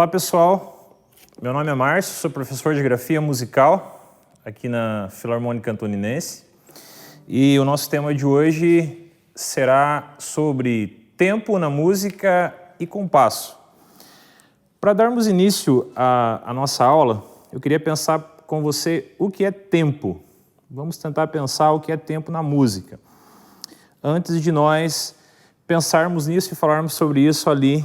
Olá pessoal, meu nome é Márcio, sou professor de grafia musical aqui na Filarmônica Antoninense e o nosso tema de hoje será sobre tempo na música e compasso. Para darmos início à nossa aula, eu queria pensar com você o que é tempo. Vamos tentar pensar o que é tempo na música. Antes de nós pensarmos nisso e falarmos sobre isso ali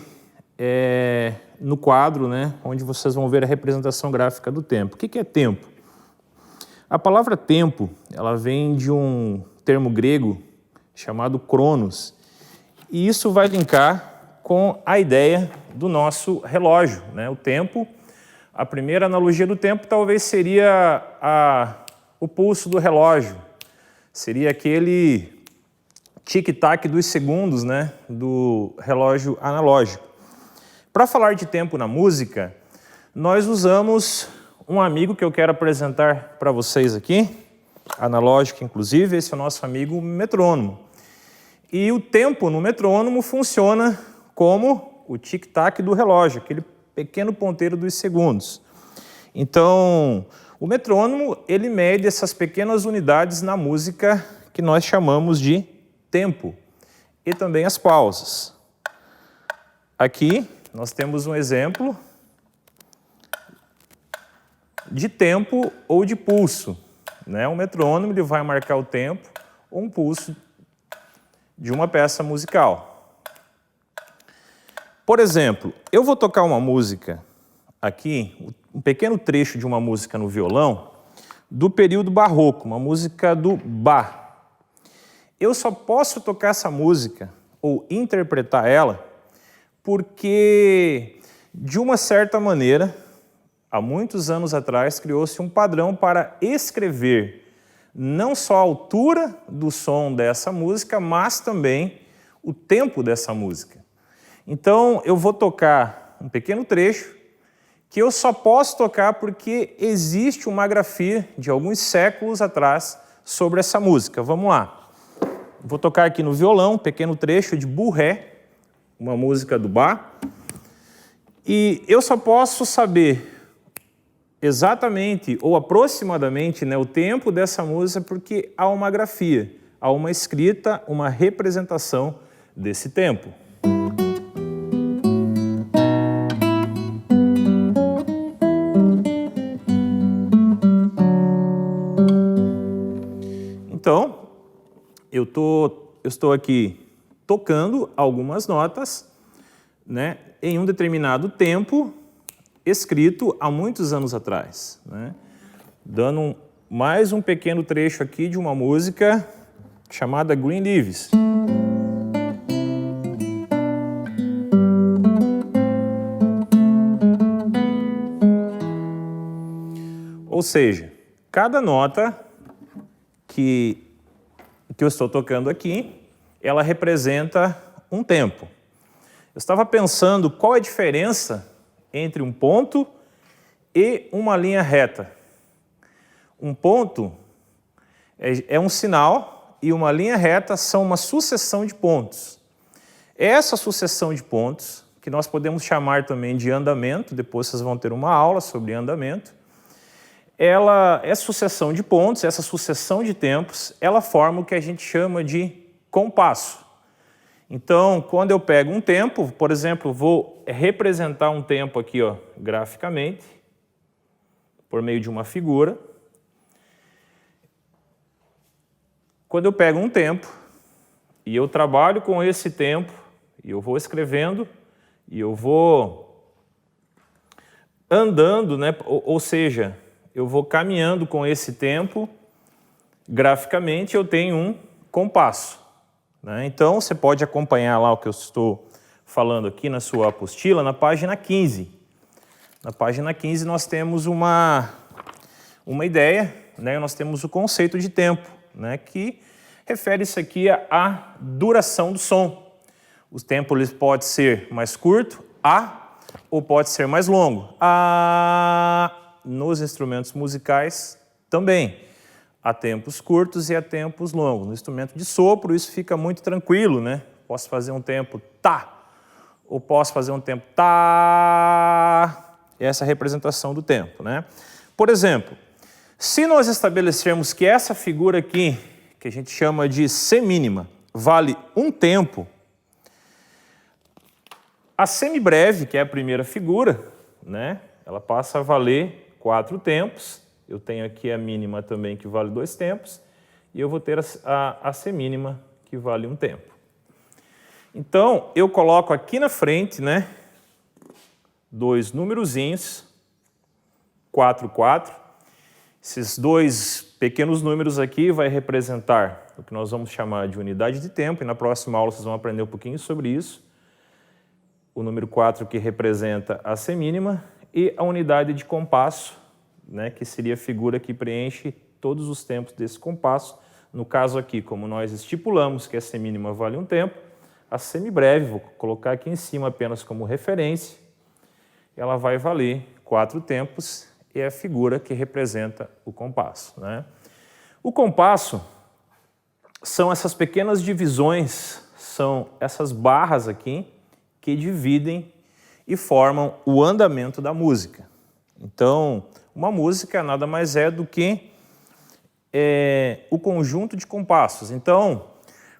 no quadro, onde vocês vão ver a representação gráfica do tempo. O que é tempo? A palavra tempo, ela vem de um termo grego chamado cronos, e isso vai linkar com a ideia do nosso relógio, O tempo, a primeira analogia do tempo talvez seria o pulso do relógio, seria aquele tic-tac dos segundos, do relógio analógico. Para falar de tempo na música, nós usamos um amigo que eu quero apresentar para vocês aqui, analógico inclusive, esse é o nosso amigo metrônomo. E o tempo no metrônomo funciona como o tic-tac do relógio, aquele pequeno ponteiro dos segundos. Então, o metrônomo, ele mede essas pequenas unidades na música que nós chamamos de tempo, e também as pausas. Aqui nós temos um exemplo de tempo ou de pulso. O metrônomo ele vai marcar o tempo ou um pulso de uma peça musical. Por exemplo, eu vou tocar uma música aqui, um pequeno trecho de uma música no violão, do período barroco, uma música do Bach. Eu só posso tocar essa música ou interpretar ela porque, de uma certa maneira, há muitos anos atrás, criou-se um padrão para escrever não só a altura do som dessa música, mas também o tempo dessa música. Então, eu vou tocar um pequeno trecho que eu só posso tocar porque existe uma grafia de alguns séculos atrás sobre essa música. Vamos lá. Vou tocar aqui no violão um pequeno trecho de Bourrée, uma música do Bach, e eu só posso saber exatamente ou aproximadamente o tempo dessa música porque há uma grafia, há uma escrita, uma representação desse tempo. Então, eu estou aqui tocando algumas notas, em um determinado tempo, escrito há muitos anos atrás, dando mais um pequeno trecho aqui de uma música chamada Green Leaves. Ou seja, cada nota que eu estou tocando aqui, ela representa um tempo. Eu estava pensando qual é a diferença entre um ponto e uma linha reta. Um ponto é um sinal e uma linha reta são uma sucessão de pontos. Essa sucessão de pontos, que nós podemos chamar também de andamento, depois vocês vão ter uma aula sobre andamento, ela é sucessão de pontos, essa sucessão de tempos, ela forma o que a gente chama de compasso. Então, quando eu pego um tempo, por exemplo, vou representar um tempo aqui, graficamente, por meio de uma figura. Quando eu pego um tempo e eu trabalho com esse tempo, e eu vou escrevendo, e eu vou andando, ou seja, eu vou caminhando com esse tempo, graficamente eu tenho um compasso. Então, você pode acompanhar lá o que eu estou falando aqui na sua apostila, na página 15. Na página 15 nós temos uma ideia, nós temos o conceito de tempo, que refere-se aqui à duração do som. O tempo ele pode ser mais curto, ou pode ser mais longo. Nos instrumentos musicais também. Há tempos curtos e há tempos longos. No instrumento de sopro isso fica muito tranquilo, Posso fazer um tempo tá, ou posso fazer um tempo tá, essa representação do tempo, né? Por exemplo, se nós estabelecermos que essa figura aqui, que a gente chama de semínima, vale um tempo, a semibreve, que é a primeira figura, né, ela passa a valer 4 tempos. Eu tenho aqui a mínima também, que vale 2 tempos, e eu vou ter a semínima, que vale 1 tempo. Então, eu coloco aqui na frente, né, 2 numerozinhos, 4, 4. Esses 2 pequenos números aqui vai representar o que nós vamos chamar de unidade de tempo, e na próxima aula vocês vão aprender um pouquinho sobre isso. O número 4 que representa a semínima e a unidade de compasso, né, que seria a figura que preenche todos os tempos desse compasso. No caso aqui, como nós estipulamos que a semínima vale 1 tempo, a semibreve, vou colocar aqui em cima apenas como referência, ela vai valer 4 tempos e é a figura que representa o compasso, né? O compasso são essas pequenas divisões, são essas barras aqui que dividem e formam o andamento da música. Então, uma música nada mais é do que o conjunto de compassos. Então,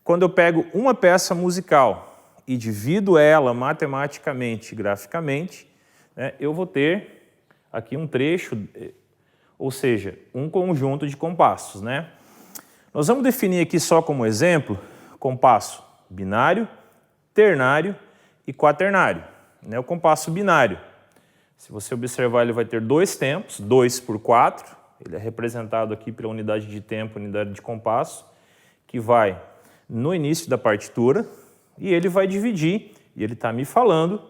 quando eu pego uma peça musical e divido ela matematicamente, graficamente, né, eu vou ter aqui um trecho, ou seja, um conjunto de compassos, né? Nós vamos definir aqui só como exemplo compasso binário, ternário e quaternário, né? O compasso binário, se você observar, ele vai ter 2 tempos, 2 por 4, ele é representado aqui pela unidade de tempo, unidade de compasso, que vai no início da partitura, e ele vai dividir, e ele está me falando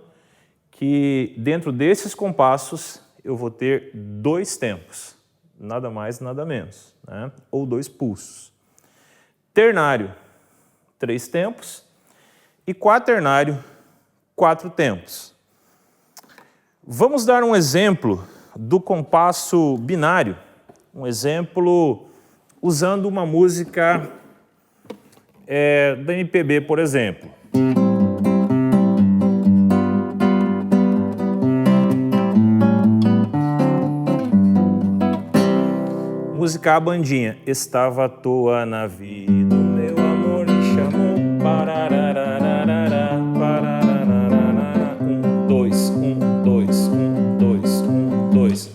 que dentro desses compassos eu vou ter 2 tempos, nada mais, nada menos, né? Ou 2 pulsos. Ternário, 3 tempos, e quaternário, 4 tempos. Vamos dar um exemplo do compasso binário, um exemplo usando uma música da MPB, por exemplo. Música A Bandinha. Estava à toa na vida, o meu amor me chamou. Parararararara, parararararara. 1, 2, 1, 2, 1, 2, 1, 2.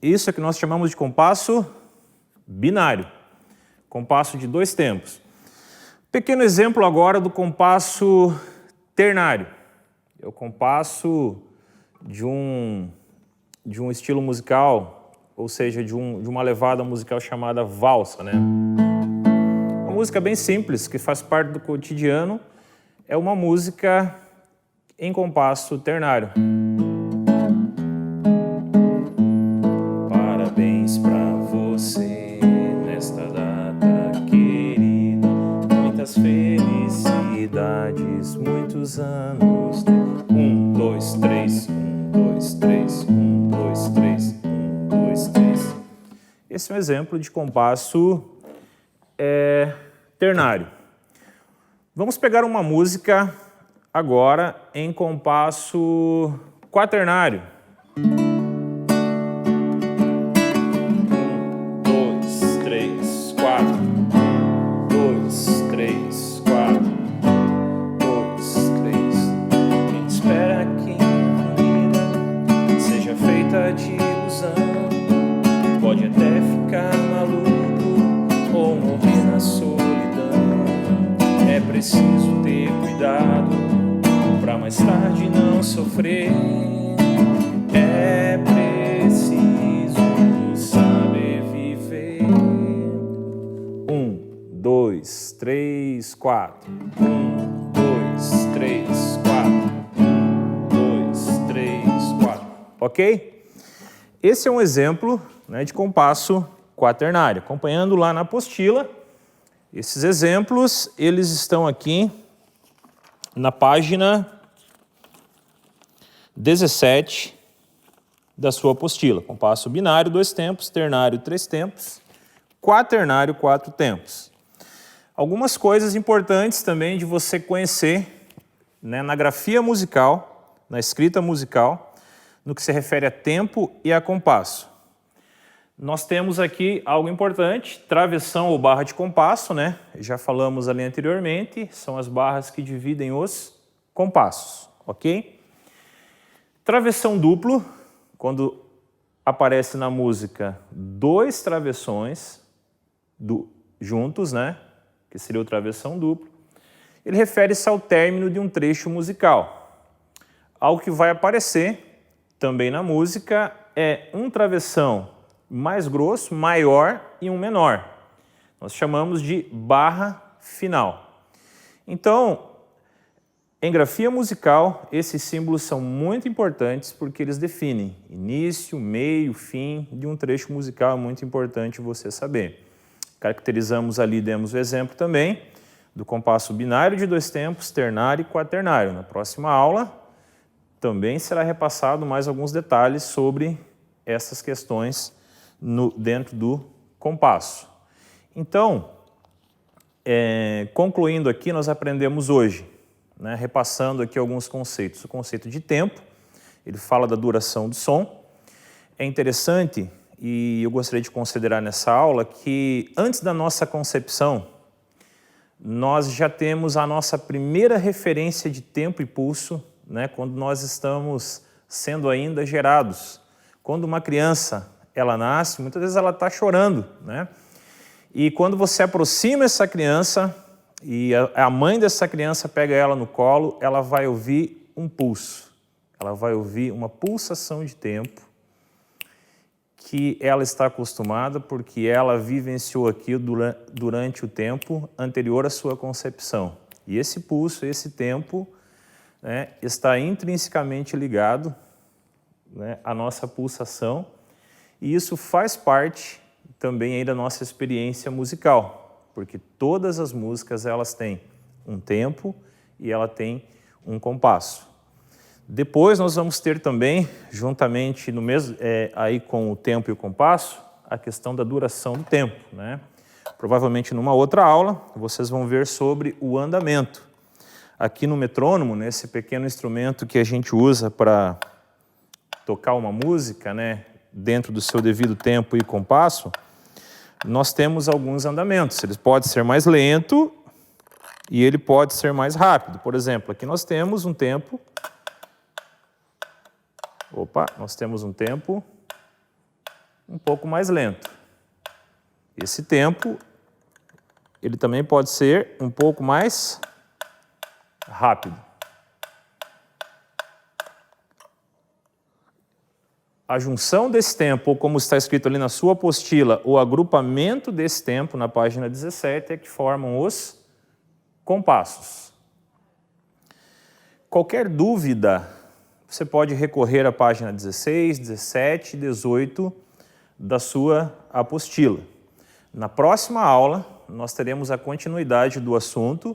Isso é que nós chamamos de compasso binário. Compasso de 2 tempos. Pequeno exemplo agora do compasso ternário. É o compasso de um estilo musical, ou seja, de uma levada musical chamada valsa, né? Uma música bem simples, que faz parte do cotidiano, é uma música em compasso ternário. Parabéns pra você nesta data querida, muitas felicidades, muitos anos. 1, 2, 3, 1, 2, 3, 1, 2, 3, 1, 2, 3. Esse é um exemplo de compasso ternário. Vamos pegar uma música agora em compasso quaternário. 1, 2, 3, 4. 1, 2, 3, 4. 2, 3. Quem espera que a vida seja feita de ilusão pode até ficar maluco ou morrer na solidão. É preciso ter cuidado pra mais tarde não sofrer. É preciso saber viver. 1, 2, 3, 4. 1, 2, 3, 4. 1, 2, 3, 4. Ok? Esse é um exemplo, né, de compasso quaternário. Acompanhando lá na apostila, esses exemplos, eles estão aqui na página 17 da sua apostila. Compasso binário, 2 tempos, ternário, 3 tempos, quaternário, 4 tempos. Algumas coisas importantes também de você conhecer, né, na grafia musical, na escrita musical. no que se refere a tempo e a compasso. Nós temos aqui algo importante, travessão ou barra de compasso, né? Já falamos ali anteriormente, são as barras que dividem os compassos, ok? Travessão duplo, quando aparece na música 2 travessões juntos, né? Que seria o travessão duplo. Ele refere-se ao término de um trecho musical. Algo que vai aparecer também na música é um travessão mais grosso, maior e um menor. Nós chamamos de barra final. Então, em grafia musical, esses símbolos são muito importantes porque eles definem início, meio, fim de um trecho musical, é muito importante você saber. Caracterizamos ali, demos o exemplo também, do compasso binário de 2 tempos, ternário e quaternário. Na próxima aula, também será repassado mais alguns detalhes sobre essas questões dentro do compasso. Então, concluindo aqui, nós aprendemos hoje, né, repassando aqui alguns conceitos. O conceito de tempo, ele fala da duração do som. É interessante, e eu gostaria de considerar nessa aula, que antes da nossa concepção, nós já temos a nossa primeira referência de tempo e pulso, né, quando nós estamos sendo ainda gerados. Quando uma criança ela nasce, muitas vezes ela está chorando, né? E quando você aproxima essa criança e a mãe dessa criança pega ela no colo, ela vai ouvir um pulso, ela vai ouvir uma pulsação de tempo que ela está acostumada porque ela vivenciou aquilo durante o tempo anterior à sua concepção. E esse pulso, esse tempo, né, está intrinsecamente ligado, né, à nossa pulsação. E isso faz parte também aí da nossa experiência musical, porque todas as músicas elas têm um tempo e ela tem um compasso. Depois nós vamos ter também, juntamente no mesmo, aí com o tempo e o compasso, a questão da duração do tempo, né? Provavelmente numa outra aula vocês vão ver sobre o andamento. Aqui no metrônomo, nesse pequeno instrumento que a gente usa para tocar uma música, né, dentro do seu devido tempo e compasso, nós temos alguns andamentos. Ele pode ser mais lento e ele pode ser mais rápido. Por exemplo, aqui nós temos um tempo... nós temos um tempo um pouco mais lento. Esse tempo, ele também pode ser um pouco mais rápido. A junção desse tempo, ou como está escrito ali na sua apostila, o agrupamento desse tempo, na página 17, é que formam os compassos. Qualquer dúvida, você pode recorrer à página 16, 17 e 18 da sua apostila. Na próxima aula, nós teremos a continuidade do assunto,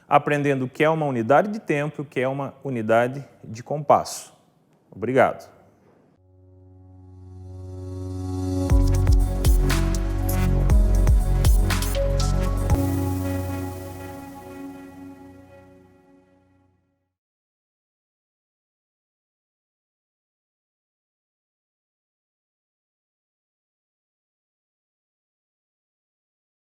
aprendendo o que é uma unidade de tempo e o que é uma unidade de compasso. Obrigado.